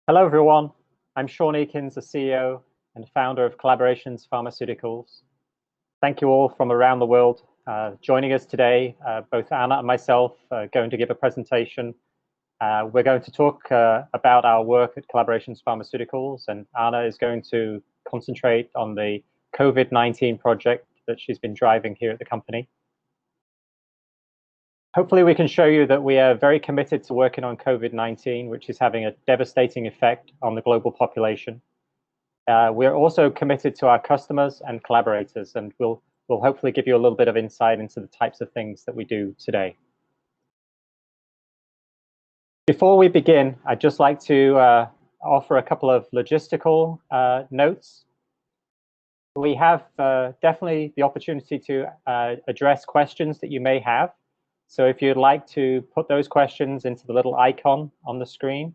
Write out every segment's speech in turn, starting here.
Hello, everyone. I'm Sean Eakins, the CEO and founder of Collaborations Pharmaceuticals. Thank you all from around the world joining us today. Both Anna and myself are going to give a presentation. We're going to talk about our work at Collaborations Pharmaceuticals, and Anna is going to concentrate on the COVID-19 project that she's been driving here at the company. Hopefully we can show you that we are very committed to working on COVID-19, which is having a devastating effect on the global population. We're also committed to our customers and collaborators, and we'll hopefully give you a little bit of insight into the types of things that we do today. Before we begin, I'd just like to offer a couple of logistical notes. We have definitely the opportunity to address questions that you may have. So if you'd like to put those questions into the little icon on the screen,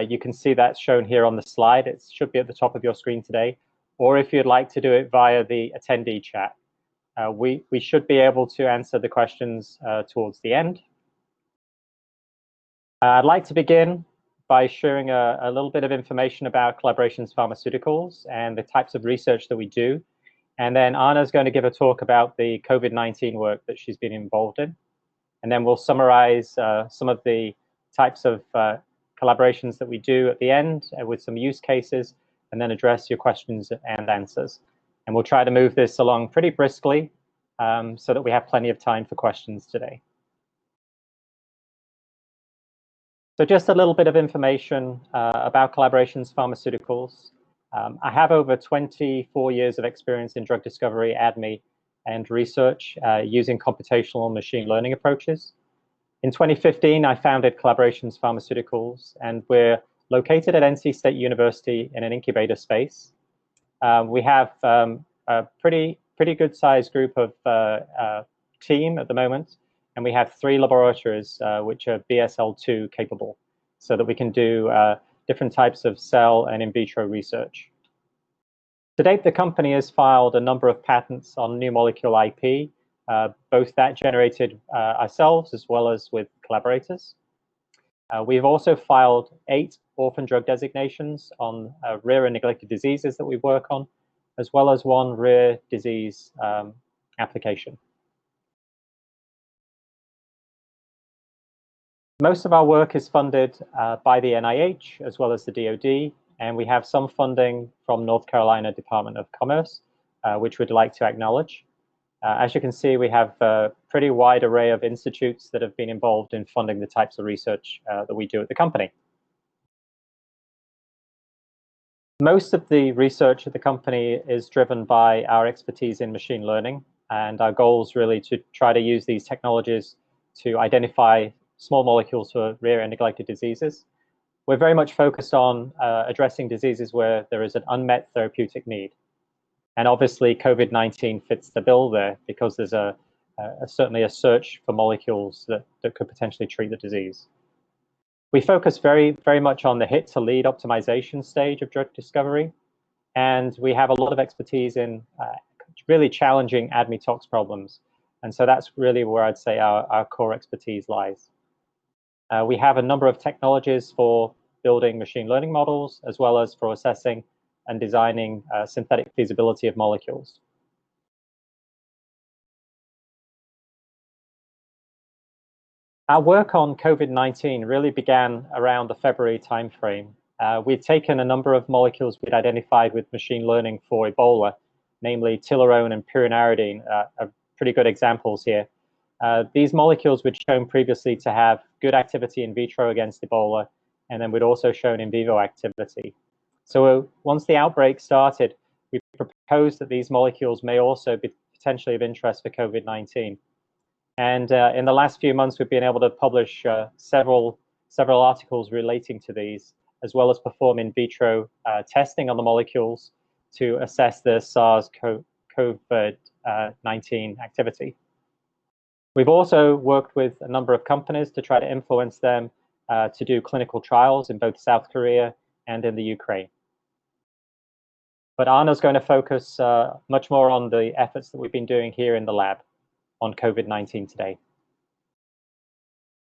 you can see that's shown here on the slide. It should be at the top of your screen today. Or if you'd like to do it via the attendee chat, we should be able to answer the questions towards the end. I'd like to begin by sharing a little bit of information about Collaborations Pharmaceuticals and the types of research that we do. And then Anna's going to give a talk about the COVID-19 work that she's been involved in. And then we'll summarize some of the types of collaborations that we do at the end with some use cases, and then address your questions and answers. And we'll try to move this along pretty briskly so that we have plenty of time for questions today. So just a little bit of information about Collaborations Pharmaceuticals. I have over 24 years of experience in drug discovery, ADME, and research using computational machine learning approaches. In 2015, I founded Collaborations Pharmaceuticals, and we're located at NC State University in an incubator space. We have a pretty good sized group of team at the moment, and we have 3 laboratories which are BSL-2 capable, so that we can do different types of cell and in vitro research. To date, the company has filed a number of patents on new molecule IP, both that generated ourselves as well as with collaborators. We've also filed 8 orphan drug designations on rare and neglected diseases that we work on, as well as 1 rare disease application. Most of our work is funded by the NIH as well as the DoD, and we have some funding from North Carolina Department of Commerce, which we'd like to acknowledge. As you can see, we have a pretty wide array of institutes that have been involved in funding the types of research that we do at the company. Most of the research at the company is driven by our expertise in machine learning, and our goal is really to try to use these technologies to identify small molecules for rare and neglected diseases. We're very much focused on addressing diseases where there is an unmet therapeutic need. And obviously, COVID-19 fits the bill there because there's certainly a search for molecules that could potentially treat the disease. We focus very much on the hit-to-lead optimization stage of drug discovery, and we have a lot of expertise in really challenging ADME tox problems. And so that's really where I'd say our core expertise lies. We have a number of technologies for building machine learning models, as well as for assessing and designing synthetic feasibility of molecules. Our work on COVID-19 really began around the February timeframe. We'd taken a number of molecules we'd identified with machine learning for Ebola, namely Tilarone and pyranardine, are pretty good examples here. These molecules we'd shown previously to have good activity in vitro against Ebola, and then we'd also shown in vivo activity. So once the outbreak started, we proposed that these molecules may also be potentially of interest for COVID-19. And in the last few months, we've been able to publish several articles relating to these, as well as perform in vitro testing on the molecules to assess the SARS-CoV-19 activity. We've also worked with a number of companies to try to influence them to do clinical trials in both South Korea and in the Ukraine. But Anna's going to focus much more on the efforts that we've been doing here in the lab on COVID-19 today.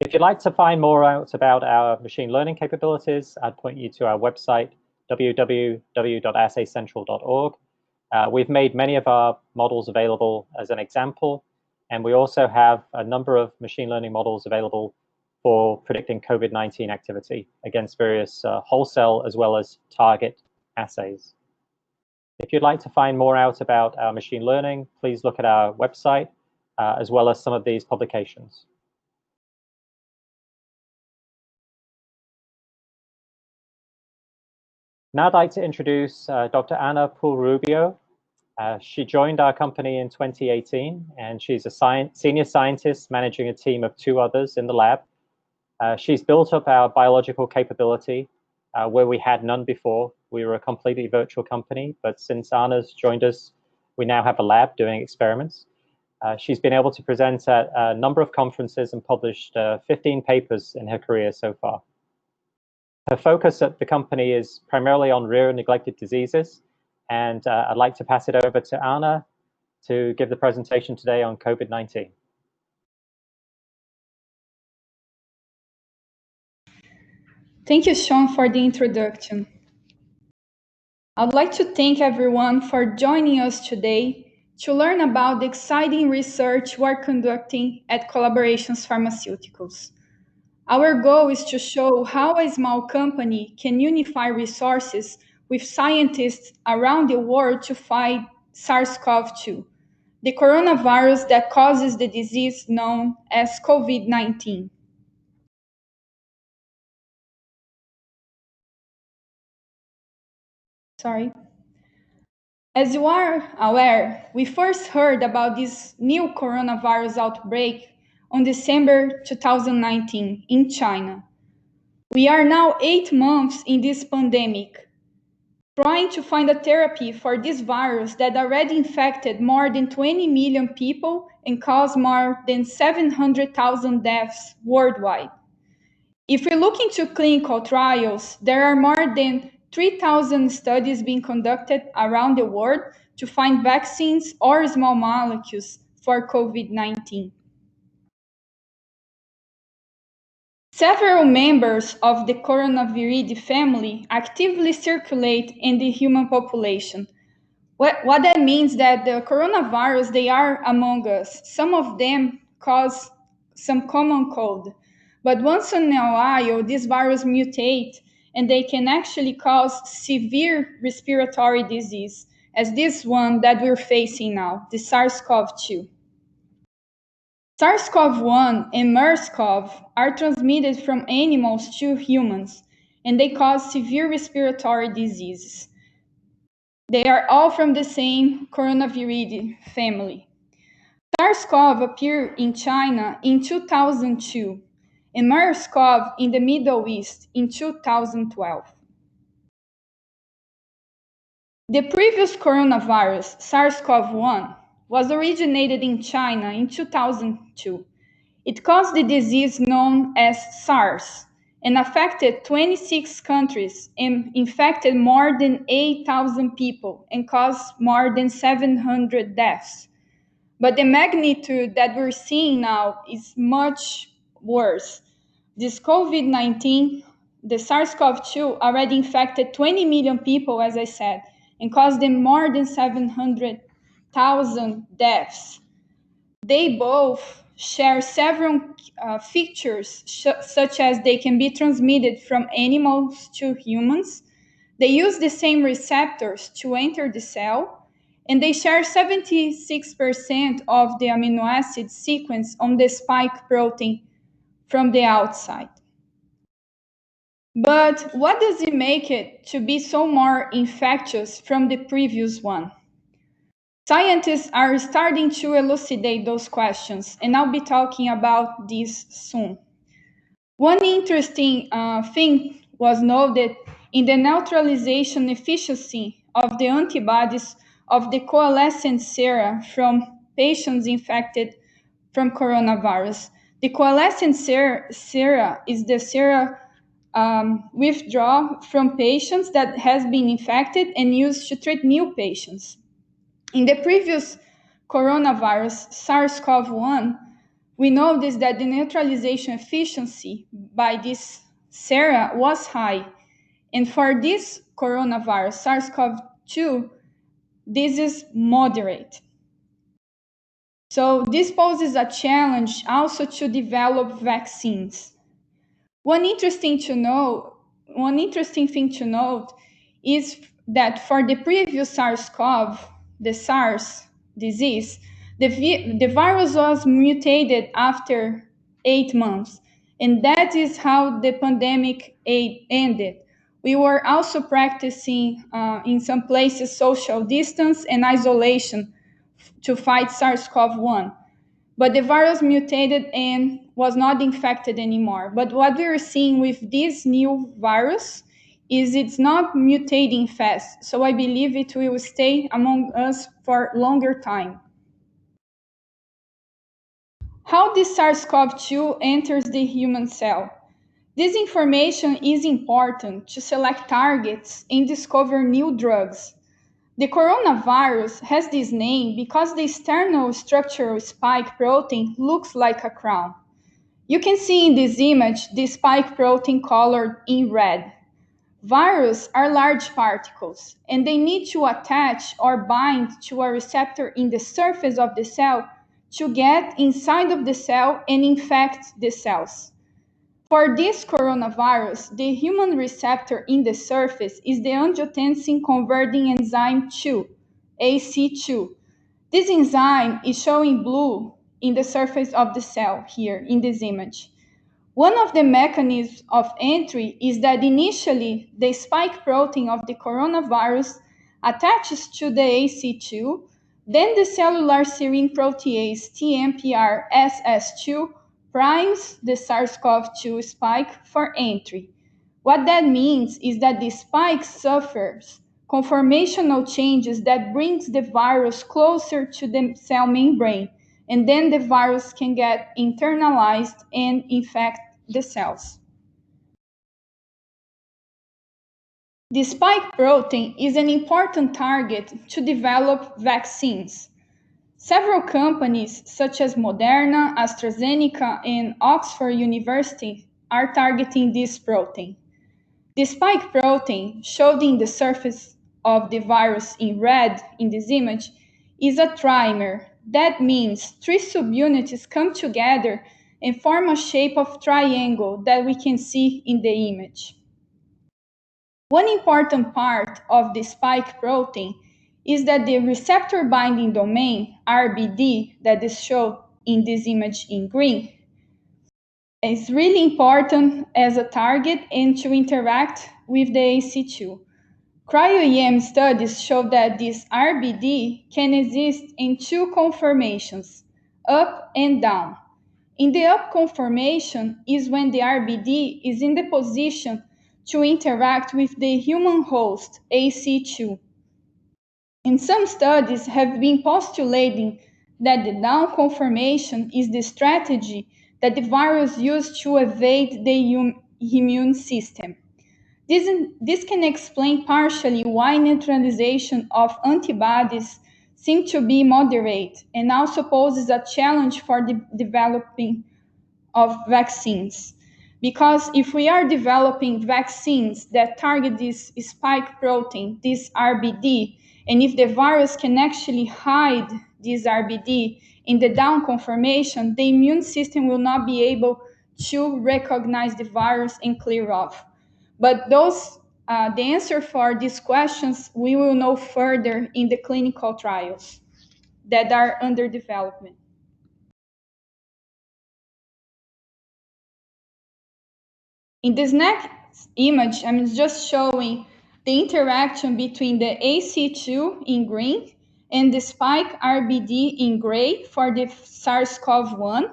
If you'd like to find more out about our machine learning capabilities, I'd point you to our website, www.assaycentral.org. We've made many of our models available as an example, and we also have a number of machine learning models available for predicting COVID-19 activity against various wholesale as well as target assays. If you'd like to find more out about our machine learning, please look at our website, as well as some of these publications. Now I'd like to introduce Dr. Ana Pulrubio. She joined our company in 2018, and she's a senior scientist managing a team of 2 others in the lab. She's built up our biological capability where we had none before. We were a completely virtual company, but since Ana's joined us, we now have a lab doing experiments. She's been able to present at a number of conferences and published 15 papers in her career so far. Her focus at the company is primarily on rare and neglected diseases, and I'd like to pass it over to Ana to give the presentation today on COVID-19. Thank you, Sean, for the introduction. I'd like to thank everyone for joining us today to learn about the exciting research we're conducting at Collaborations Pharmaceuticals. Our goal is to show how a small company can unify resources with scientists around the world to fight SARS-CoV-2, the coronavirus that causes the disease known as COVID-19. As you are aware, we first heard about this new coronavirus outbreak on December 2019 in China. We are now 8 months in this pandemic, trying to find a therapy for this virus that already infected more than 20 million people and caused more than 700,000 deaths worldwide. If we look into clinical trials, there are more than 3,000 studies being conducted around the world to find vaccines or small molecules for COVID-19. Several members of the Coronaviridae family actively circulate in the human population. What that means that the coronavirus, they are among us. Some of them cause some common cold, but once in a while, this virus mutate and they can actually cause severe respiratory disease, as this one that we're facing now, the SARS-CoV-2. SARS-CoV-1 and MERS-CoV are transmitted from animals to humans, and they cause severe respiratory diseases. They are all from the same Coronaviridae family. SARS-CoV appeared in China in 2002, and MERS-CoV in the Middle East in 2012. The previous coronavirus, SARS-CoV-1, was originated in China in 2002. It caused the disease known as SARS and affected 26 countries and infected more than 8,000 people and caused more than 700 deaths. But the magnitude that we're seeing now is much worse. This COVID-19, the SARS-CoV-2, already infected 20 million people, as I said, and caused them more than 700,000 deaths. They both share several features, such as they can be transmitted from animals to humans. They use the same receptors to enter the cell, and they share 76% of the amino acid sequence on the spike protein from the outside. But what does it make it to be so more infectious from the previous one? Scientists are starting to elucidate those questions, and I'll be talking about this soon. One interesting thing was noted in the neutralization efficiency of the antibodies of the coalescent sera from patients infected from coronavirus. The coalescent sera is the sera withdrawn from patients that has been infected and used to treat new patients. In the previous coronavirus, SARS-CoV-1, we noticed that the neutralization efficiency by this sera was high. And for this coronavirus, SARS-CoV-2, this is moderate. So this poses a challenge also to develop vaccines. One interesting thing to note is that for the previous SARS-CoV, the SARS disease, the virus was mutated after 8 months, and that is how the pandemic ended. We were also practicing in some places social distance and isolation to fight SARS-CoV-1. But the virus mutated and was not infected anymore. But what we are seeing with this new virus is it's not mutating fast. So I believe it will stay among us for longer time. How this SARS-CoV-2 enters the human cell. This information is important to select targets and discover new drugs. The coronavirus has this name because the external structural spike protein looks like a crown. You can see in this image the spike protein colored in red. Viruses are large particles, and they need to attach or bind to a receptor in the surface of the cell to get inside of the cell and infect the cells. For this coronavirus, the human receptor in the surface is the angiotensin converting enzyme 2, AC2. This enzyme is showing blue in the surface of the cell here in this image. One of the mechanisms of entry is that initially the spike protein of the coronavirus attaches to the AC2, then the cellular serine protease TMPRSS2 primes the SARS-CoV-2 spike for entry. What that means is that the spike suffers conformational changes that brings the virus closer to the cell membrane, and then the virus can get internalized and infect the cells. The spike protein is an important target to develop vaccines. Several companies such as Moderna, AstraZeneca, and Oxford University are targeting this protein. The spike protein, shown in the surface of the virus in red in this image, is a trimer. That means 3 subunits come together and form a shape of triangle that we can see in the image. One important part of the spike protein is that the receptor binding domain, RBD, that is shown in this image in green, is really important as a target and to interact with the AC2. Cryo-EM studies show that this RBD can exist in 2 conformations, up and down. In the up conformation is when the RBD is in the position to interact with the human host, AC2. And some studies have been postulating that the down conformation is the strategy that the virus used to evade the immune system. This can explain partially why neutralization of antibodies seems to be moderate and also poses a challenge for the developing of vaccines. Because if we are developing vaccines that target this spike protein, this RBD, and if the virus can actually hide this RBD in the down conformation, the immune system will not be able to recognize the virus and clear off. But the answer for these questions, we will know further in the clinical trials that are under development. In this next image, I'm just showing the interaction between the AC2 in green and the spike RBD in gray for the SARS-CoV-1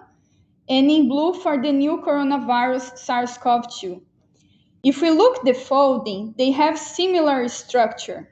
and in blue for the new coronavirus SARS-CoV-2. If we look the folding, they have similar structure,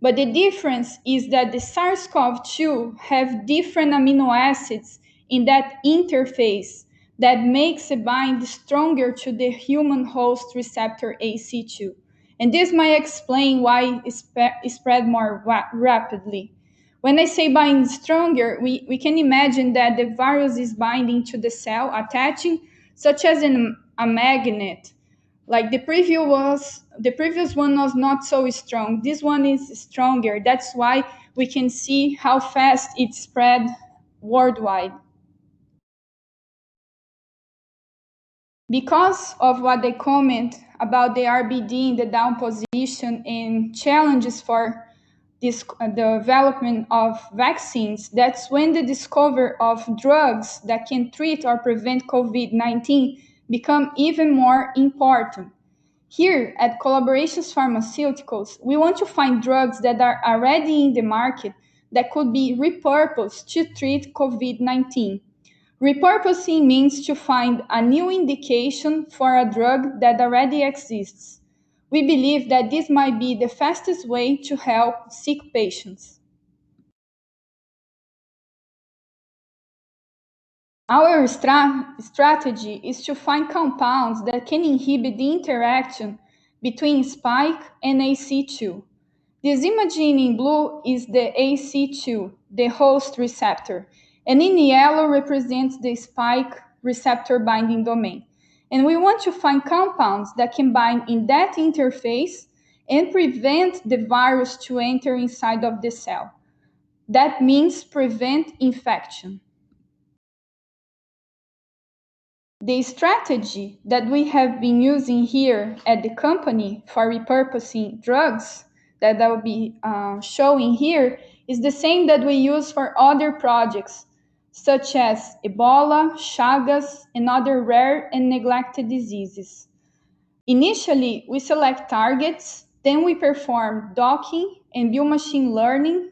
but the difference is that the SARS-CoV-2 have different amino acids in that interface that makes a bind stronger to the human host receptor AC2. And this might explain why it spread more rapidly. When I say bind stronger, we can imagine that the virus is binding to the cell, attaching, such as in a magnet. Like the previous one was not so strong. This one is stronger. That's why we can see how fast it spread worldwide. Because of what they comment about the RBD in the down position and challenges for this development of vaccines, that's when the discovery of drugs that can treat or prevent COVID-19 become even more important. Here at Collaborations Pharmaceuticals, we want to find drugs that are already in the market that could be repurposed to treat COVID-19. Repurposing means to find a new indication for a drug that already exists. We believe that this might be the fastest way to help sick patients. Our strategy is to find compounds that can inhibit the interaction between spike and AC2. This imaging in blue is the AC2, the host receptor, and in yellow represents the spike receptor binding domain. And we want to find compounds that can bind in that interface and prevent the virus to enter inside of the cell. That means prevent infection. The strategy that we have been using here at the company for repurposing drugs that I will be showing here is the same that we use for other projects, such as Ebola, Chagas, and other rare and neglected diseases. Initially, we select targets, then we perform docking and biomachine learning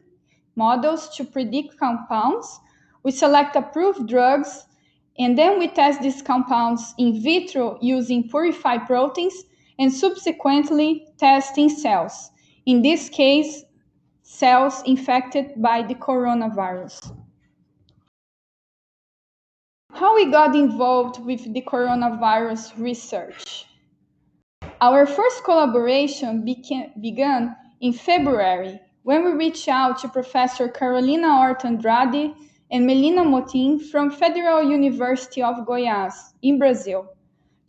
models to predict compounds. We select approved drugs, and then we test these compounds in vitro using purified proteins and subsequently testing cells. In this case, cells infected by the coronavirus. How we got involved with the coronavirus research? Our first collaboration began in February when we reached out to Professor Carolina Horta-Andrade and Melina Motin from Federal University of Goiás in Brazil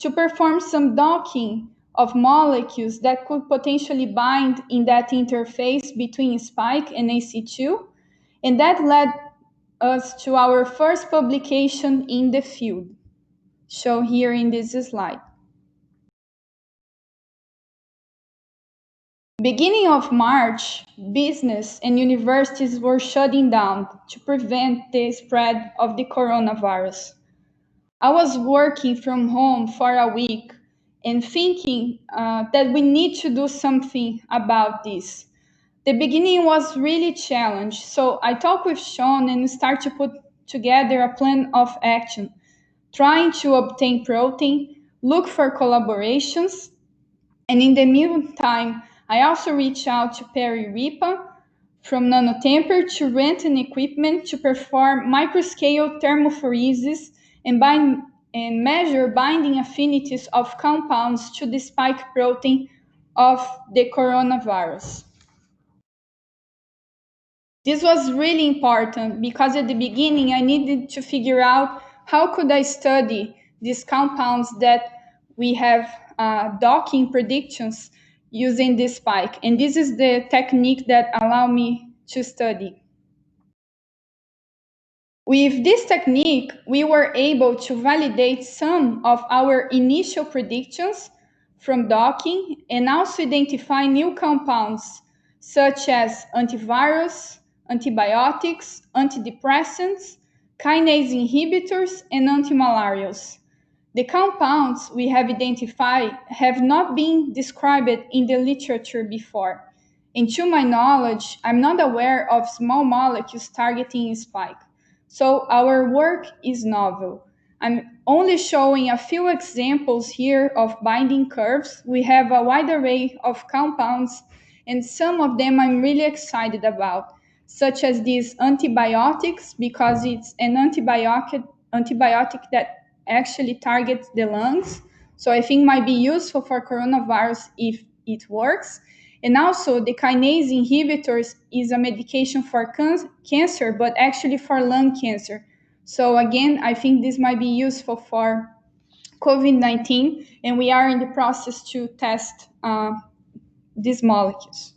to perform some docking of molecules that could potentially bind in that interface between spike and AC2, and that led us to our first publication in the field, shown here in this slide. Beginning of March, business and universities were shutting down to prevent the spread of the coronavirus. I was working from home for a week and thinking that we need to do something about this. The beginning was really challenged, so I talked with Sean and started to put together a plan of action, trying to obtain protein, look for collaborations, and in the meantime, I also reached out to Perry Ripa from Nanotemper to rent an equipment to perform microscale thermophoresis and measure binding affinities of compounds to the spike protein of the coronavirus. This was really important because at the beginning I needed to figure out how could I study these compounds that we have docking predictions using this spike. And this is the technique that allowed me to study. With this technique, we were able to validate some of our initial predictions from docking and also identify new compounds such as antivirus, antibiotics, antidepressants, kinase inhibitors, and antimalarials. The compounds we have identified have not been described in the literature before. And to my knowledge, I'm not aware of small molecules targeting spike. So our work is novel. I'm only showing a few examples here of binding curves. We have a wide array of compounds, and some of them I'm really excited about, such as these antibiotics, because it's an antibiotic that actually targets the lungs. So I think might be useful for coronavirus if it works. And also, the kinase inhibitors is a medication for cancer, but actually for lung cancer. So again, I think this might be useful for COVID-19, and we are in the process to test these molecules.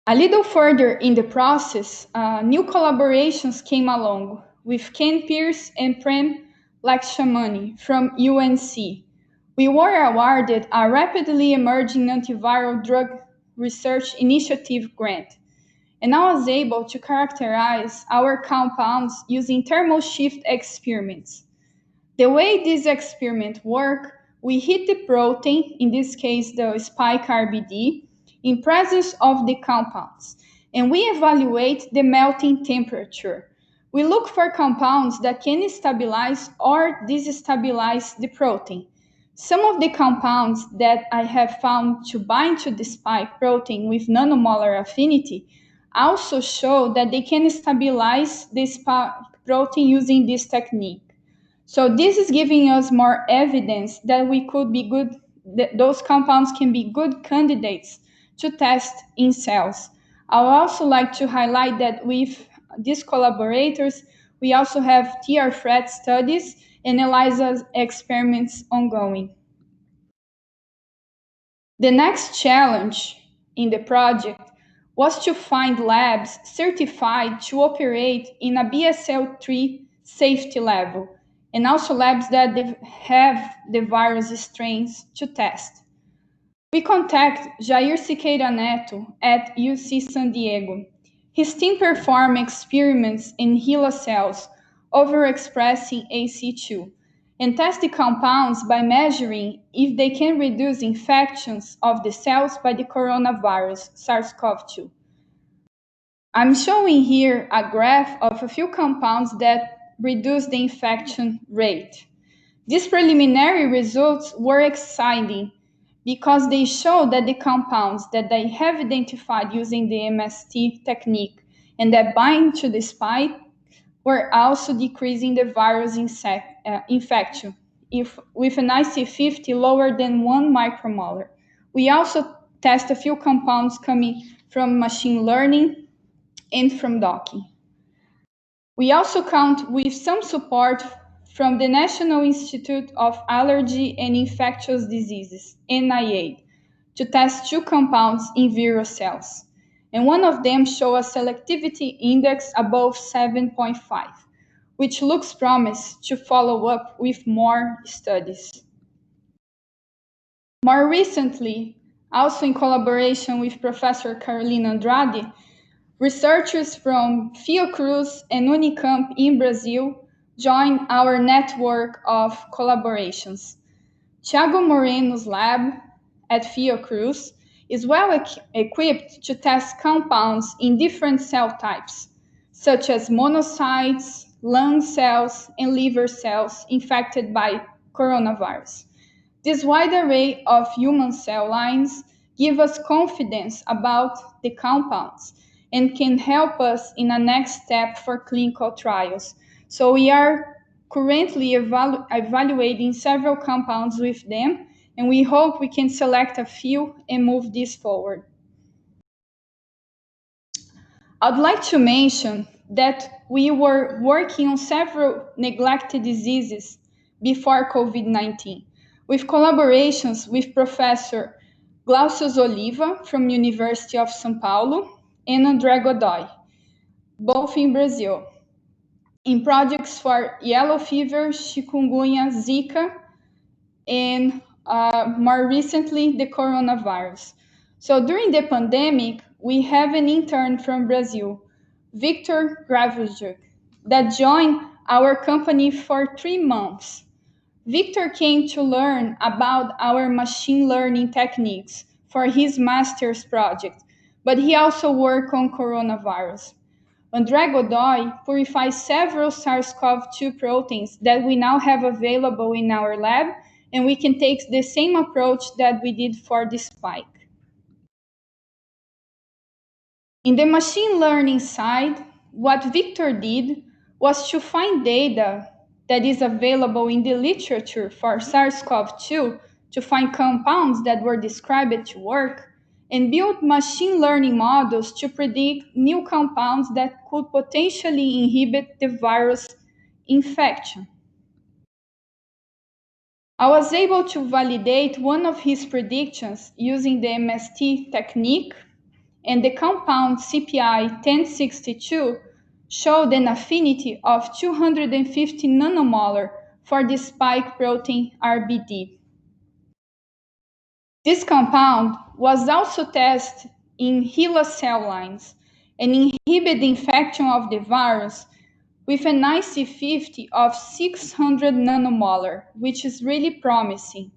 A little further in the process, new collaborations came along with Ken Pierce and Prem Lakshamani from UNC. We were awarded a rapidly emerging antiviral drug research initiative grant, and I was able to characterize our compounds using thermal shift experiments. The way this experiment works, we hit the protein, in this case the spike RBD, in presence of the compounds, and we evaluate the melting temperature. We look for compounds that can stabilize or destabilize the protein. Some of the compounds that I have found to bind to the spike protein with nanomolar affinity also show that they can stabilize the spike protein using this technique. So this is giving us more evidence that we could be good, that those compounds can be good candidates to test in cells. I would also like to highlight that with these collaborators, we also have TR threat studies and ELISA experiments ongoing. The next challenge in the project was to find labs certified to operate in a BSL-3 safety level, and also labs that have the virus strains to test. We contact Jair Siqueira Neto at UC San Diego. His team performed experiments in HeLa cells overexpressing AC2 and test the compounds by measuring if they can reduce infections of the cells by the coronavirus, SARS-CoV-2. I'm showing here a graph of a few compounds that reduce the infection rate. These preliminary results were exciting because they show that the compounds that they have identified using the MST technique and that bind to the spike were also decreasing the virus infection with an IC50 lower than 1 micromolar. We also test a few compounds coming from machine learning and from docking. We also count with some support from the National Institute of Allergy and Infectious Diseases, NIA, to test two compounds in viral cells. And one of them shows a selectivity index above 7.5, which looks promising to follow up with more studies. More recently, also in collaboration with Professor Carolina Andrade, researchers from Fiocruz and Unicamp in Brazil joined our network of collaborations. Thiago Moreno's lab at Fiocruz is well equipped to test compounds in different cell types, such as monocytes, lung cells, and liver cells infected by coronavirus. This wide array of human cell lines give us confidence about the compounds and can help us in a next step for clinical trials. So we are currently evaluating several compounds with them, and we hope we can select a few and move this forward. I'd like to mention that we were working on several neglected diseases before COVID-19, with collaborations with Professor Glaucius Oliva from University of São Paulo and André Godoy, both in Brazil, in projects for yellow fever, chikungunya, Zika, and more recently, the coronavirus. So during the pandemic, we have an intern from Brazil, Victor Gravujuk, that joined our company for 3 months. Victor came to learn about our machine learning techniques for his master's project, but he also worked on coronavirus. André Godoy purifies several SARS-CoV-2 proteins that we now have available in our lab, and we can take the same approach that we did for the spike. In the machine learning side, what Victor did was to find data that is available in the literature for SARS-CoV-2 to find compounds that were described to work, and built machine learning models to predict new compounds that could potentially inhibit the virus infection. I was able to validate one of his predictions using the MST technique, and the compound CPI 1062 showed an affinity of 250 nanomolar for the spike protein RBD. This compound was also tested in HeLa cell lines and inhibited the infection of the virus with an IC50 of 600 nanomolar, which is really promising.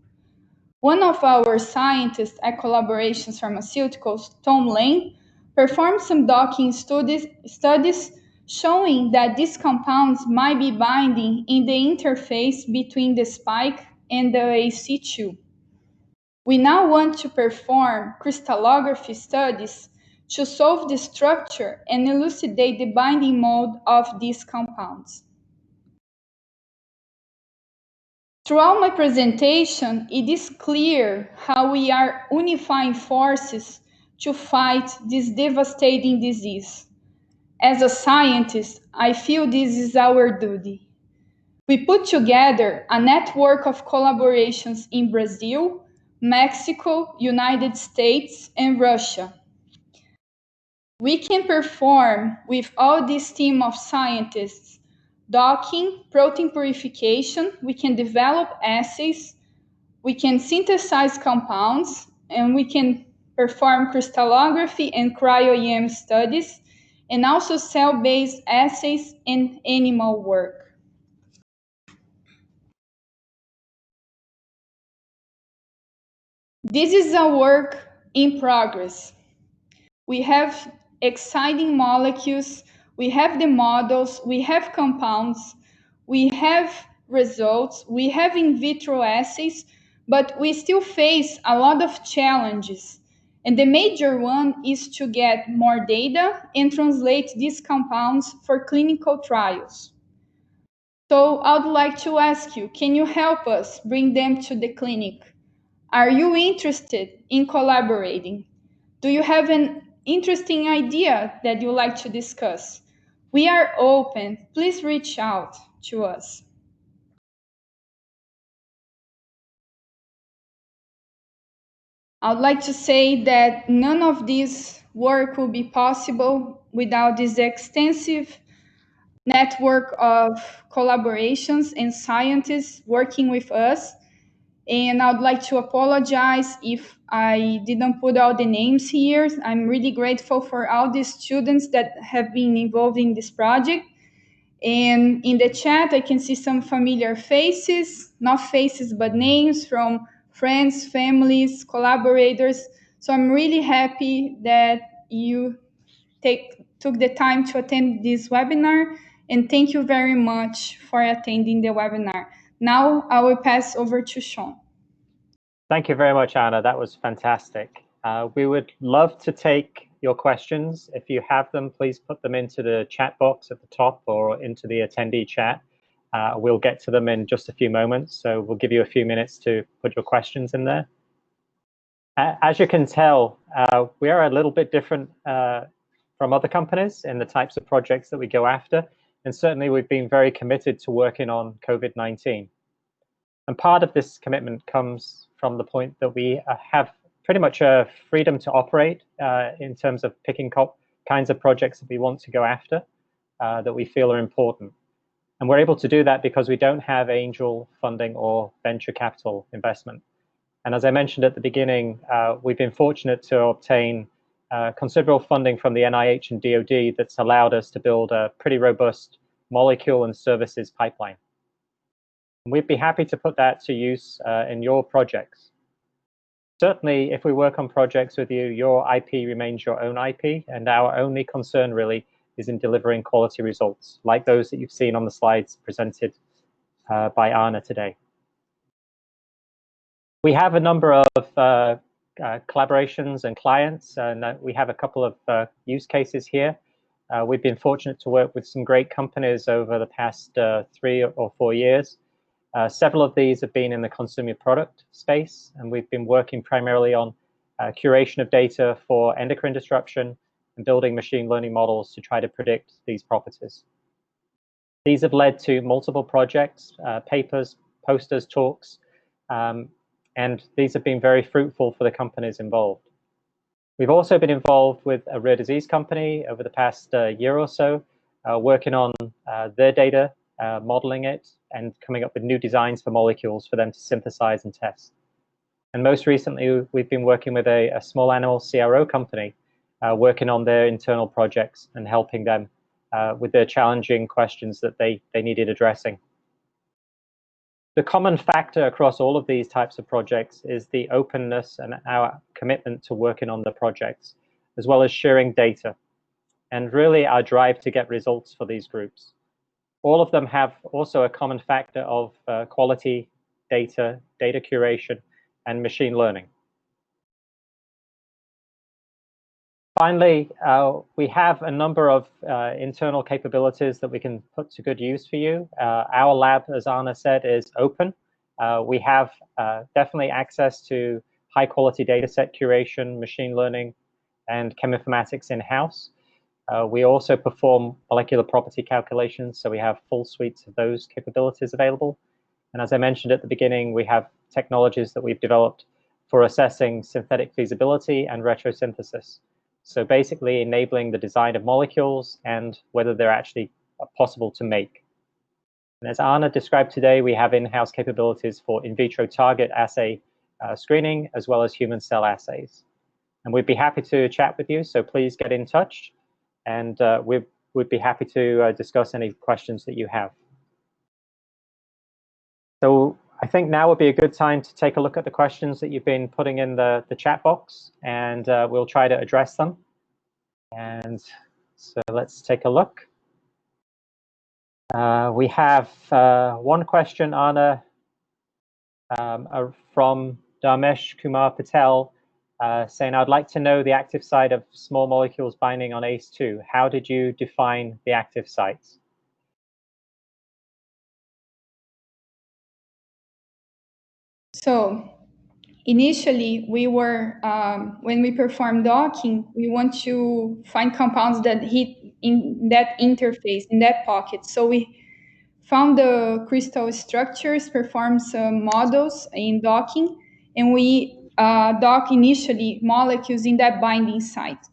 One of our scientists at Collaborations Pharmaceuticals, Tom Lane, performed some docking studies showing that these compounds might be binding in the interface between the spike and the AC2. We now want to perform crystallography studies to solve the structure and elucidate the binding mode of these compounds. Throughout my presentation, it is clear how we are unifying forces to fight this devastating disease. As a scientist, I feel this is our duty. We put together a network of collaborations in Brazil, Mexico, United States, and Russia. We can perform with all this team of scientists docking, protein purification, we can develop assays, we can synthesize compounds, and we can perform crystallography and cryo-EM studies, and also cell-based assays and animal work. This is a work in progress. We have exciting molecules, we have the models, we have compounds, we have results, we have in vitro assays, but we still face a lot of challenges. And the major one is to get more data and translate these compounds for clinical trials. So I would like to ask you, can you help us bring them to the clinic? Are you interested in collaborating? Do you have an interesting idea that you'd like to discuss? We are open. Please reach out to us. I would like to say that none of this work will be possible without this extensive network of collaborations and scientists working with us. And I would like to apologize if I didn't put all the names here. I'm really grateful for all the students that have been involved in this project. And in the chat, I can see some familiar faces, not faces, but names from friends, families, collaborators. So I'm really happy that you took the time to attend this webinar. And thank you very much for attending the webinar. Now I will pass over to Sean. Thank you very much, Anna. That was fantastic. We would love to take your questions. If you have them, please put them into the chat box at the top or into the attendee chat. We'll get to them in just a few moments, so we'll give you a few minutes to put your questions in there. As you can tell, we are a little bit different from other companies in the types of projects that we go after, and certainly we've been very committed to working on COVID-19. And part of this commitment comes from the point that we have pretty much a freedom to operate in terms of picking kinds of projects that we want to go after that we feel are important. And we're able to do that because we don't have angel funding or venture capital investment. And as I mentioned at the beginning, we've been fortunate to obtain considerable funding from the NIH and DoD that's allowed us to build a pretty robust molecule and services pipeline. And we'd be happy to put that to use in your projects. Certainly, if we work on projects with you, your IP remains your own IP, and our only concern really is in delivering quality results, like those that you've seen on the slides presented by Anna today. We have a number of collaborations and clients, and we have a couple of use cases here. We've been fortunate to work with some great companies over the past 3 or 4 years. Several of these have been in the consumer product space, and we've been working primarily on curation of data for endocrine disruption and building machine learning models to try to predict these properties. These have led to multiple projects, papers, posters, talks, and these have been very fruitful for the companies involved. We've also been involved with a rare disease company over the past year or so, working on their data, modeling it, and coming up with new designs for molecules for them to synthesize and test. And most recently, we've been working with a small animal CRO company, working on their internal projects and helping them with their challenging questions that they needed addressing. The common factor across all of these types of projects is the openness and our commitment to working on the projects, as well as sharing data, and really our drive to get results for these groups. All of them have also a common factor of quality data, data curation, and machine learning. Finally, we have a number of internal capabilities that we can put to good use for you. Our lab, as Anna said, is open. We have definitely access to high quality data set curation, machine learning, and cheminformatics in-house. We also perform molecular property calculations, so we have full suites of those capabilities available. And as I mentioned at the beginning, we have technologies that we've developed for assessing synthetic feasibility and retrosynthesis. So basically enabling the design of molecules and whether they're actually possible to make. And as Anna described today, we have in-house capabilities for in vitro target assay screening, as well as human cell assays. And we'd be happy to chat with you, so please get in touch. And we'd be happy to discuss any questions that you have. So I think now would be a good time to take a look at the questions that you've been putting in the chat box, and we'll try to address them. And so let's take a look. We have one question, Anna, from Dharmesh Kumar Patel, saying, I'd like to know the active site of small molecules binding on ACE2. How did you define the active sites? So initially, we were, when we perform docking, we want to find compounds that hit in that interface, in that pocket. So we found the crystal structures, performed some models in docking, and we dock initially molecules in that binding site.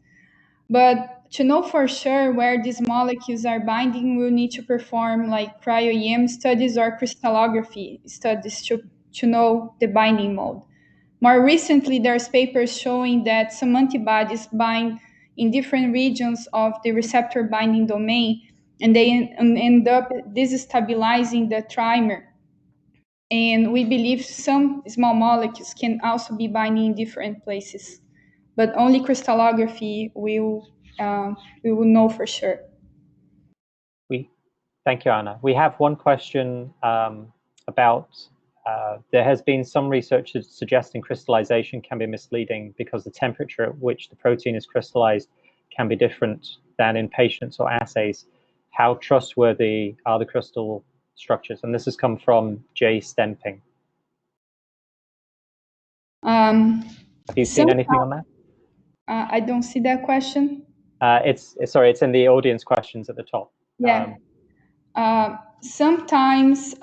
But to know for sure where these molecules are binding, we'll need to perform like cryo-EM studies or crystallography studies to know the binding mode. More recently, there's papers showing that some antibodies bind in different regions of the receptor binding domain, and they end up destabilizing the trimer. And we believe some small molecules can also be binding in different places, but only crystallography we will know for sure. Thank you, Anna. We have one question about there has been some research suggesting crystallization can be misleading because the temperature at which the protein is crystallized can be different than in patients or assays. How trustworthy are the crystal structures? And this has come from Jay Stemping. Have you seen anything on that? I don't see that question. Sorry, it's in the audience questions at the top. Yeah. Sometimes,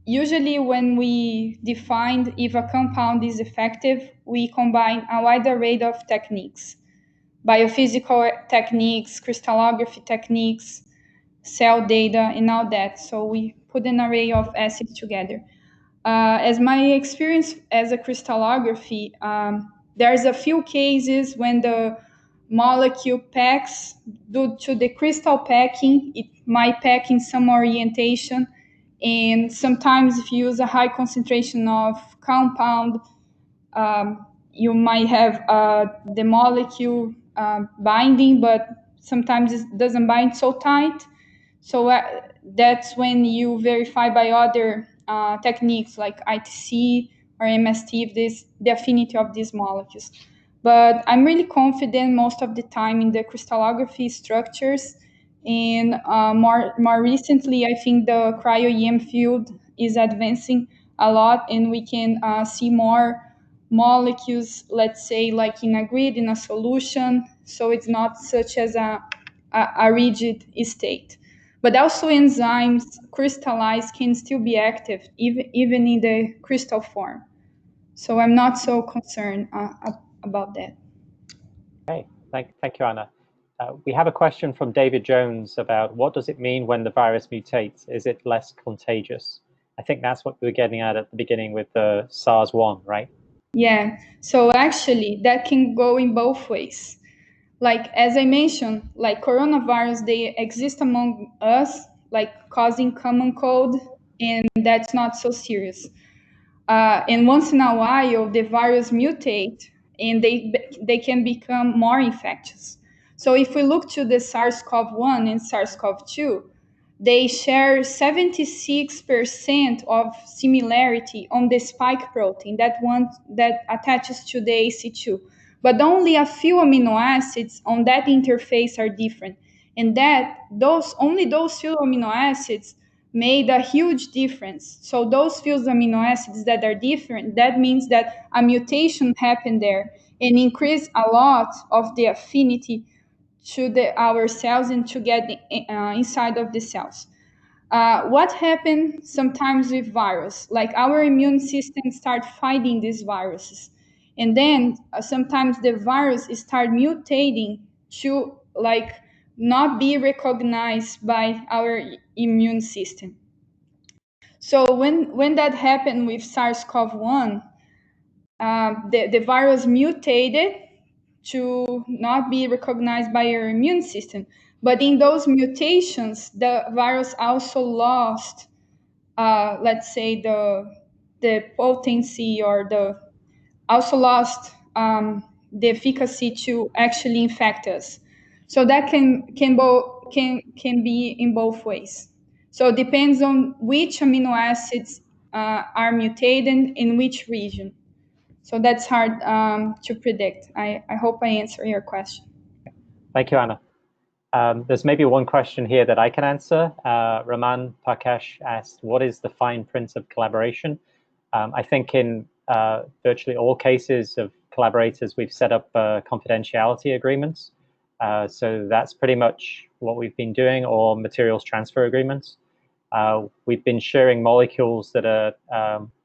usually when we define if a compound is effective, we combine a wide array of techniques, biophysical techniques, crystallography techniques, cell data, and all that. So we put an array of assays together. As my experience as a crystallography, there's a few cases when the molecule packs, due to the crystal packing, it might pack in some orientation. And sometimes if you use a high concentration of compound, you might have the molecule binding, but sometimes it doesn't bind so tight. So that's when you verify by other techniques like ITC or MST the affinity of these molecules. But I'm really confident most of the time in the crystallography structures. And more recently, I think the cryo-EM field is advancing a lot, and we can see more molecules, let's say, like in a grid, in a solution, so it's not such as a rigid state. But also enzymes crystallize can still be active, even in the crystal form. So I'm not so concerned about that. Okay, thank you, Anna. We have a question from David Jones about what does it mean when the virus mutates? Is it less contagious? I think that's what we were getting at the beginning with the SARS-1, right? Yeah, so actually that can go in both ways. Like, as I mentioned, like coronavirus, they exist among us, like causing common cold, and that's not so serious. And once in a while, the virus mutate, and they can become more infectious. So if we look to the SARS-CoV-1 and SARS-CoV-2, they share 76% of similarity on the spike protein, that one that attaches to the ACE2. But only a few amino acids on that interface are different. And that only those few amino acids made a huge difference. So those few amino acids that are different, that means that a mutation happened there and increased a lot of the affinity to our cells and to get inside of the cells. What happens sometimes with virus? Like our immune system start fighting these viruses, and then sometimes the virus start mutating to like not be recognized by our immune system. So when that happened with SARS-CoV-1, the virus mutated to not be recognized by your immune system. But in those mutations, the virus also lost, let's say, the potency, or the also lost the efficacy to actually infect us. So that can be in both ways. So it depends on which amino acids are mutated in which region. So that's hard to predict. I hope I answer your question. Thank you, Anna. There's maybe one question here that I can answer. Raman Parkash asked, what is the fine print of collaboration? I think in virtually all cases of collaborators, we've set up confidentiality agreements. So that's pretty much what we've been doing, or materials transfer agreements. We've been sharing molecules that are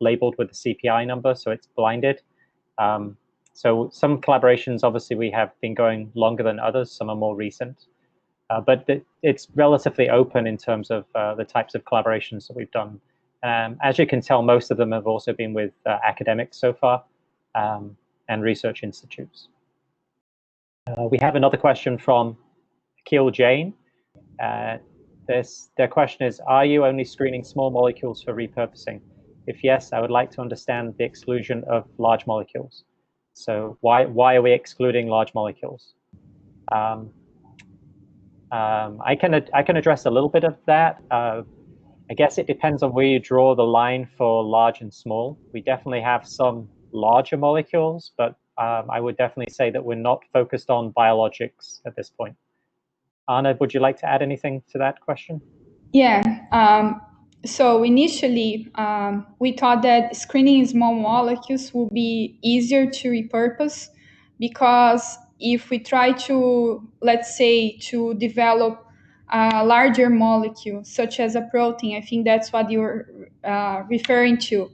labeled with the CPI number, so it's blinded. So some collaborations, obviously, we have been going longer than others. Some are more recent. But it's relatively open in terms of the types of collaborations that we've done. As you can tell, most of them have also been with academics so far, and research institutes. We have another question from Akhil Jain. Their question is, are you only screening small molecules for repurposing? If yes, I would like to understand the exclusion of large molecules. So why are we excluding large molecules? I can address a little bit of that. I guess it depends on where you draw the line for large and small. We definitely have some larger molecules, but I would definitely say that we're not focused on biologics at this point. Anna, would you like to add anything to that question? Yeah. So initially, we thought that screening small molecules would be easier to repurpose, because if we try to, let's say, to develop a larger molecule, such as a protein, I think that's what you're referring to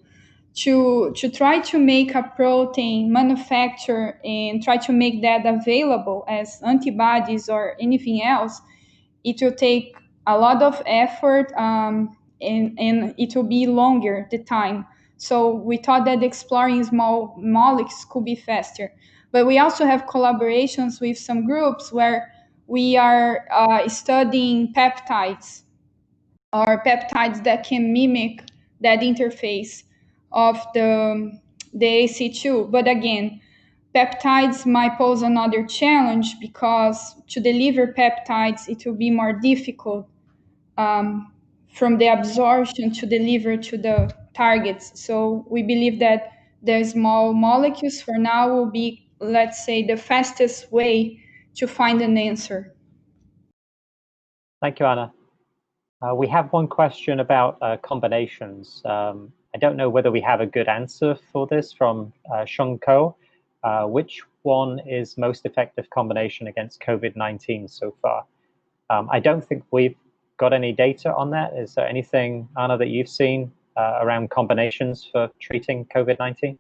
try to make a protein manufacture and try to make that available as antibodies or anything else, it will take a lot of effort, and it will be longer the time. So we thought that exploring small molecules could be faster. But we also have collaborations with some groups where we are studying peptides, or peptides that can mimic that interface of the AC2. But again, peptides might pose another challenge, because to deliver peptides, it will be more difficult from the absorption to deliver to the targets. So we believe that the small molecules for now will be, let's say, the fastest way to find an answer. Thank you, Anna. We have one question about combinations. I don't know whether we have a good answer for this from Sheng Ko. Which one is most effective combination against COVID-19 so far? I don't think we've got any data on that. Is there anything, Anna, that you've seen around combinations for treating COVID-19?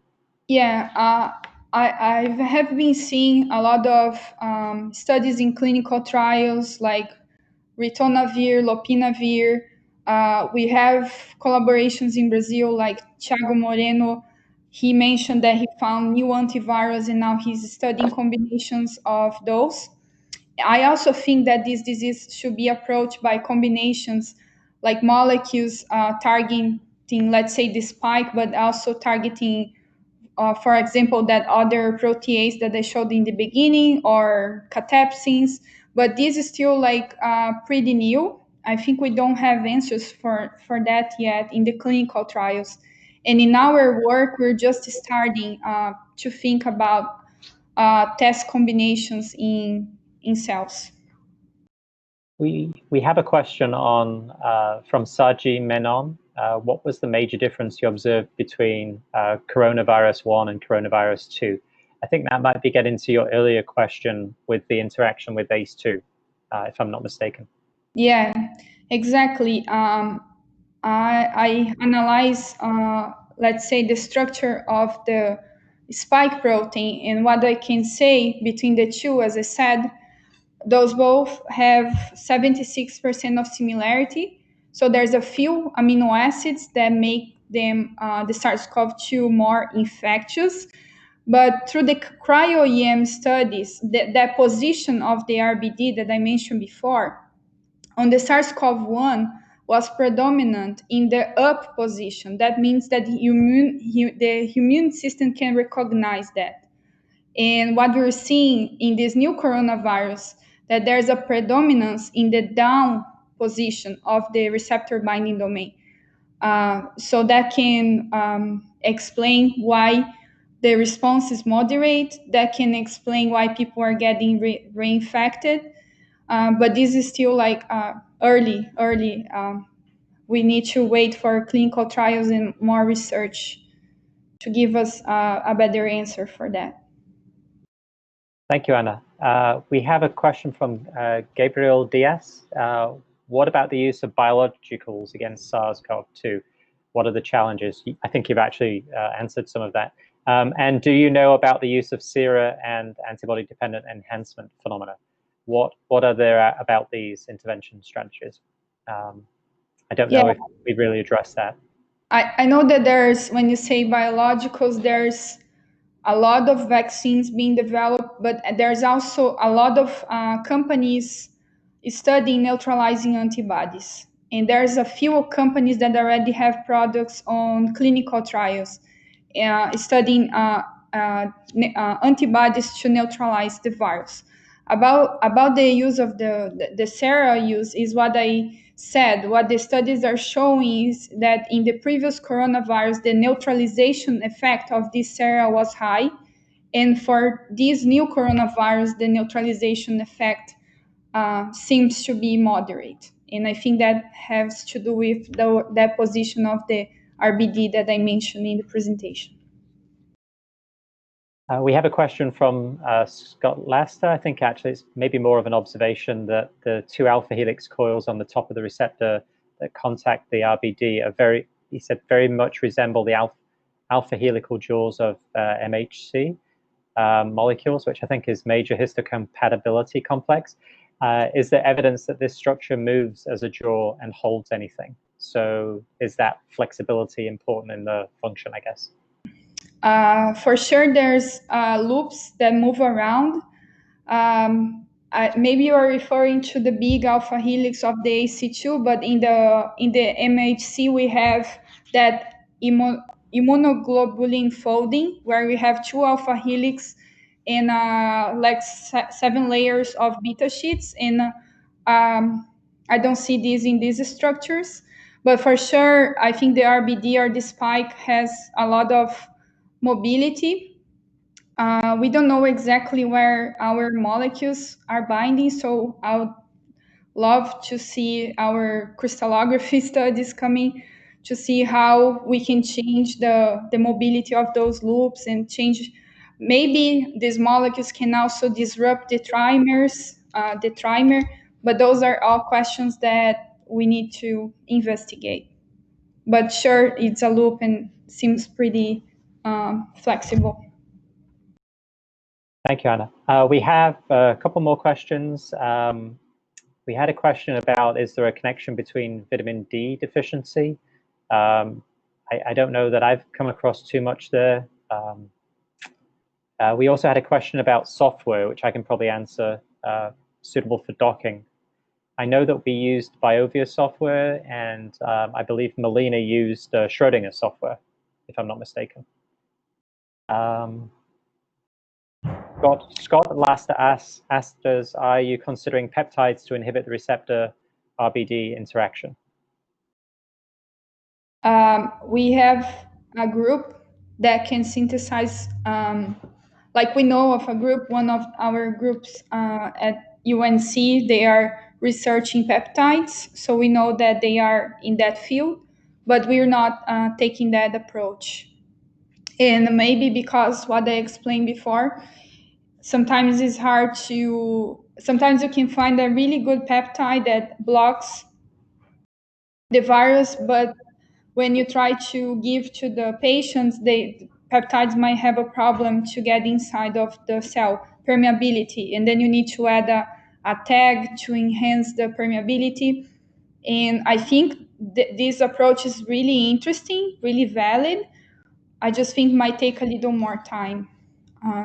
Yeah, I have been seeing a lot of studies in clinical trials like ritonavir, lopinavir. We have collaborations in Brazil like Thiago Moreno. He mentioned that he found new antivirals and now he's studying combinations of those. I also think that this disease should be approached by combinations like molecules targeting, let's say, the spike, but also targeting for example, that other protease that I showed in the beginning or catepsins, but this is still like pretty new. I think we don't have answers for that yet in the clinical trials. And in our work, we're just starting to think about test combinations in cells. We have a question on from Saji Menon. What was the major difference you observed between coronavirus 1 and coronavirus 2? I think that might be getting to your earlier question with the interaction with ACE2, if I'm not mistaken. Yeah, exactly. I analyze, let's say, the structure of the spike protein, and what I can say between the two, as I said, those both have 76% of similarity. So there's a few amino acids that make them the SARS-CoV-2 more infectious. But through the cryo-EM studies, the deposition of the RBD that I mentioned before on the SARS-CoV-1 was predominant in the up position. That means that the immune system can recognize that. And what we're seeing in this new coronavirus, that there's a predominance in the down position of the receptor binding domain. So that can explain why the response is moderate. That can explain why people are getting reinfected. But this is still like early. We need to wait for clinical trials and more research to give us a better answer for that. Thank you, Anna. We have a question from Gabriel Diaz. What about the use of biologicals against SARS-CoV-2? What are the challenges? I think you've actually answered some of that. And do you know about the use of sera and antibody-dependent enhancement phenomena? What are there about these intervention strategies? I don't know if we've really addressed that. I know that there's, when you say biologicals, there's a lot of vaccines being developed, but there's also a lot of companies studying neutralizing antibodies. And there's a few companies that already have products on clinical trials studying antibodies to neutralize the virus. About the use of the sera use is what I said. What the studies are showing is that in the previous coronavirus, the neutralization effect of this sera was high. And for this new coronavirus, the neutralization effect seems to be moderate. And I think that has to do with the deposition of the RBD that I mentioned in the presentation. We have a question from Scott Laster. I think actually it's maybe more of an observation that the two alpha helix coils on the top of the receptor that contact the RBD are he said, very much resemble the alpha helical jaws of MHC molecules, which I think is major histocompatibility complex. Is there evidence that this structure moves as a jaw and holds anything? So is that flexibility important in the function, I guess? For sure, there's loops that move around. Maybe you are referring to the big alpha helix of the AC2, but in the MHC we have that immunoglobulin folding where we have two alpha helix and like 7 layers of beta sheets. And I don't see these in these structures, but for sure, I think the RBD or the spike has a lot of mobility. We don't know exactly where our molecules are binding, so love to see our crystallography studies coming to see how we can change the mobility of those loops and change. Maybe these molecules can also disrupt the trimers, the trimer, but those are all questions that we need to investigate. But sure, it's a loop and seems pretty flexible. Thank you, Anna. We have a couple more questions. We had a question about, is there a connection between vitamin D deficiency? I don't know that I've come across too much there. We also had a question about software, which I can probably answer, suitable for docking. I know that we used BioVia software, and I believe Melina used Schrödinger software, if I'm not mistaken. Scott last asked us, are you considering peptides to inhibit the receptor RBD interaction? We have a group that can synthesize, like we know of a group, one of our groups at UNC, they are researching peptides. So we know that they are in that field, but we're not taking that approach. And maybe because what I explained before, sometimes it's hard to, sometimes you can find a really good peptide that blocks the virus, but when you try to give to the patients, peptides might have a problem to get inside of the cell, permeability, and then you need to add a tag to enhance the permeability. And I think this approach is really interesting, really valid. I just think it might take a little more time.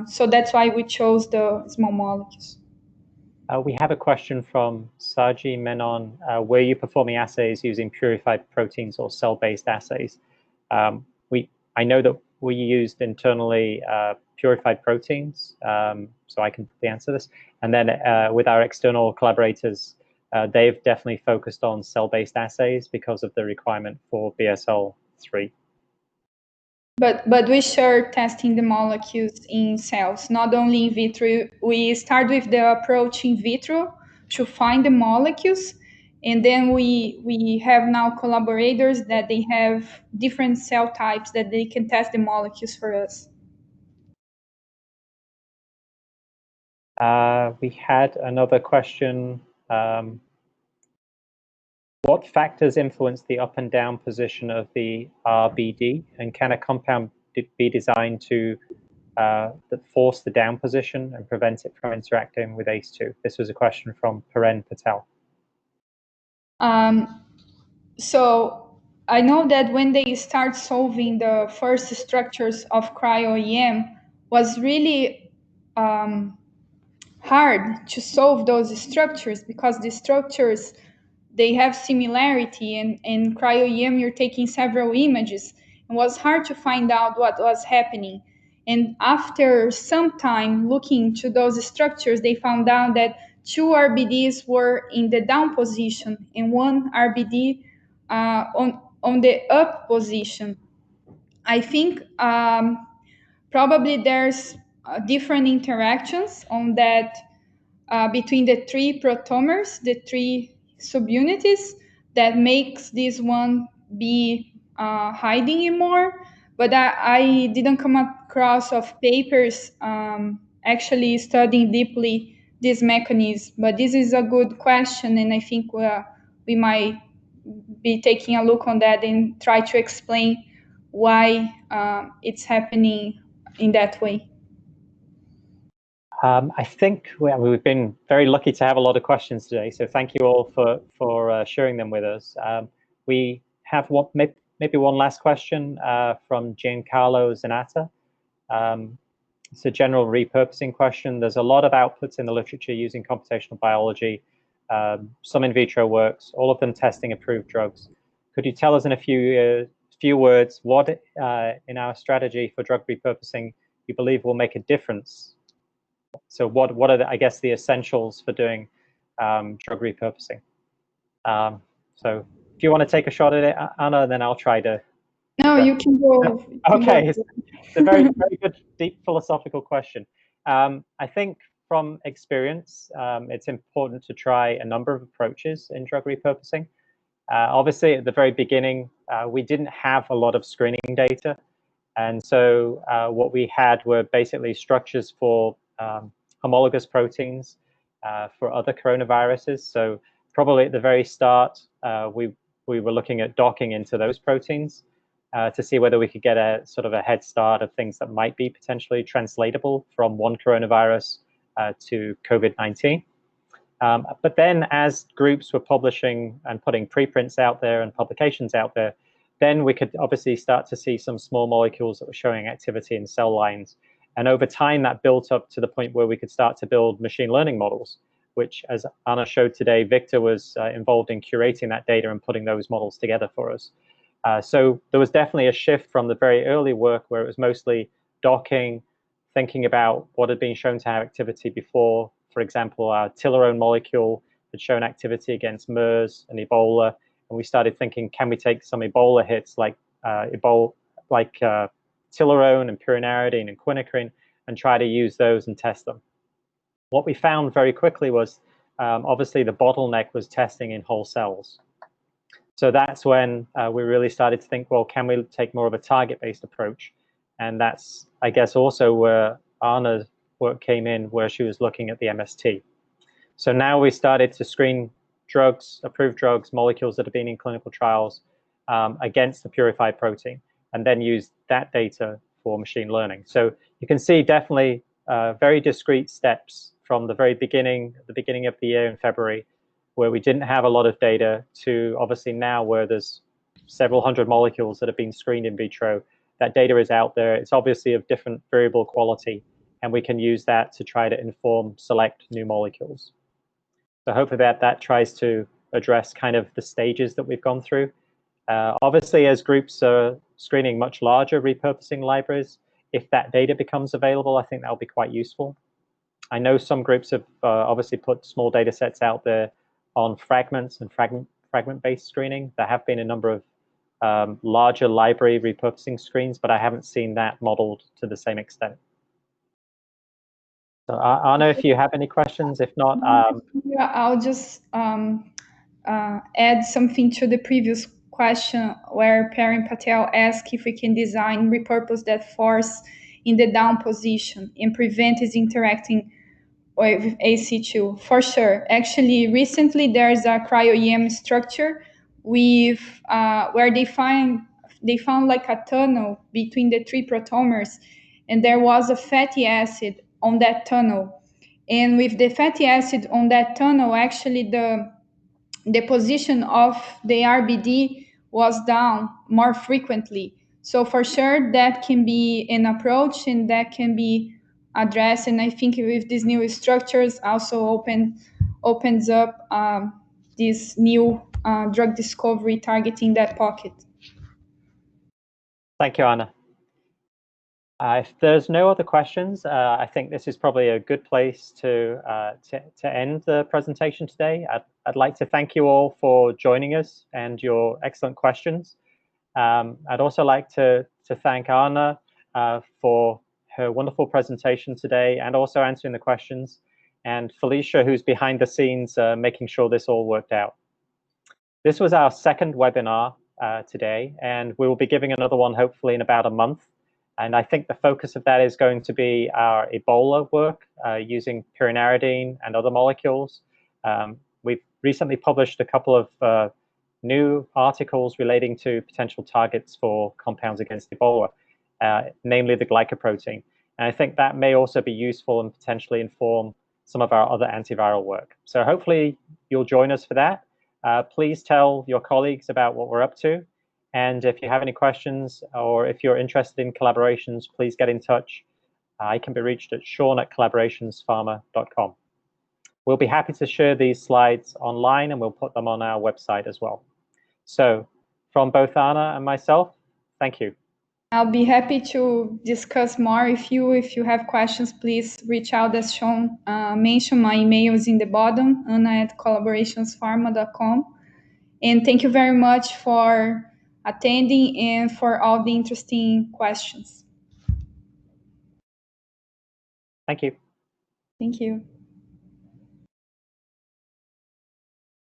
So that's why we chose the small molecules. We have a question from Saji Menon. Were you performing assays using purified proteins or cell-based assays? I know that we used internally purified proteins, so I can answer this. And then with our external collaborators, they've definitely focused on cell-based assays because of the requirement for BSL-3. But we sure testing the molecules in cells, not only in vitro. We start with the approach in vitro to find the molecules, and then we have now collaborators that they have different cell types that they can test the molecules for us. We had another question. What factors influence the up and down position of the RBD, and can a compound be designed to force the down position and prevent it from interacting with ACE2? This was a question from Paren Patel. So I know that when they start solving the first structures of cryo-EM was really hard to solve those structures because the structures, they have similarity, and in cryo-EM you're taking several images. It was hard to find out what was happening. And after some time looking to those structures, they found out that 2 RBDs were in the down position and 1 RBD on the up position. I think probably there's different interactions on that between the 3 protomers, the 3 subunities, that makes this one be hiding it more. But I didn't come across of papers actually studying deeply this mechanism. But this is a good question, and I think we might be taking a look on that and try to explain why it's happening in that way. I think we've been very lucky to have a lot of questions today, so thank you all for sharing them with us. We have maybe one last question from Giancarlo Zanata. It's a general repurposing question. There's a lot of outputs in the literature using computational biology, some in vitro works, all of them testing approved drugs. Could you tell us in a few words what in our strategy for drug repurposing you believe will make a difference? So what are the, I guess, the essentials for doing drug repurposing? So if you want to take a shot at it, Anna, then I'll try to. No, you can go. Okay, it's a very, very good, deep philosophical question. I think from experience, it's important to try a number of approaches in drug repurposing. Obviously, at the very beginning, we didn't have a lot of screening data. And so what we had were basically structures for homologous proteins for other coronaviruses. So probably at the very start, we were looking at docking into those proteins to see whether we could get a sort of a head start of things that might be potentially translatable from one coronavirus to COVID-19. But then as groups were publishing and putting preprints out there and publications out there, then we could obviously start to see some small molecules that were showing activity in cell lines. And over time, that built up to the point where we could start to build machine learning models, which, as Anna showed today, Victor was involved in curating that data and putting those models together for us. So there was definitely a shift from the very early work where it was mostly docking, thinking about what had been shown to have activity before. For example, our Tilarone molecule had shown activity against MERS and Ebola. And we started thinking, can we take some Ebola hits like Tilarone and pyranardine and quinacrine and try to use those and test them? What we found very quickly was obviously the bottleneck was testing in whole cells. So that's when we really started to think, well, can we take more of a target-based approach? And that's, I guess, also where Anna's work came in, where she was looking at the MST. So now we started to screen drugs, approved drugs, molecules that have been in clinical trials against the purified protein, and then use that data for machine learning. So you can see definitely very discrete steps from the very beginning, at the beginning of the year in February, where we didn't have a lot of data, to obviously now where there's several hundred molecules that have been screened in vitro. That data is out there. It's obviously of different variable quality, and we can use that to try to inform select new molecules. So hopefully that tries to address kind of the stages that we've gone through. Obviously, as groups are screening much larger repurposing libraries, if that data becomes available, I think that'll be quite useful. I know some groups have obviously put small data sets out there on fragments and fragment-based screening. There have been a number of larger library repurposing screens, but I haven't seen that modeled to the same extent. So Anna, if you have any questions, if not, yeah, I'll just add something to the previous question where Perrin Patel asked if we can design repurpose that force in the down position and prevent it interacting with AC2. For sure. Actually, recently there's a cryo-EM structure with where they found like a tunnel between the three protomers, and there was a fatty acid on that tunnel. And with the fatty acid on that tunnel, actually the position of the RBD was down more frequently. So for sure that can be an approach and that can be addressed. And I think with these new structures also opens up this new drug discovery targeting that pocket. Thank you, Anna. If there's no other questions, I think this is probably a good place to end the presentation today. I'd like to thank you all for joining us and your excellent questions. I'd also like to thank Anna for her wonderful presentation today and also answering the questions, and Felicia, who's behind the scenes making sure this all worked out. This was our second webinar today, and we will be giving another one hopefully in about a month. And I think the focus of that is going to be our Ebola work using pyranardine and other molecules. We've recently published a couple of new articles relating to potential targets for compounds against Ebola, namely the glycoprotein. And I think that may also be useful and potentially inform some of our other antiviral work. So hopefully you'll join us for that. Please tell your colleagues about what we're up to. And if you have any questions or if you're interested in collaborations, please get in touch. I can be reached at sean@collaborationspharma.com. We'll be happy to share these slides online and we'll put them on our website as well. So from both Anna and myself, thank you. I'll be happy to discuss more. If you have questions, please reach out. As Sean mentioned, my email is in the bottom, anna@collaborationspharma.com. And thank you very much for attending and for all the interesting questions. Thank you. Thank you.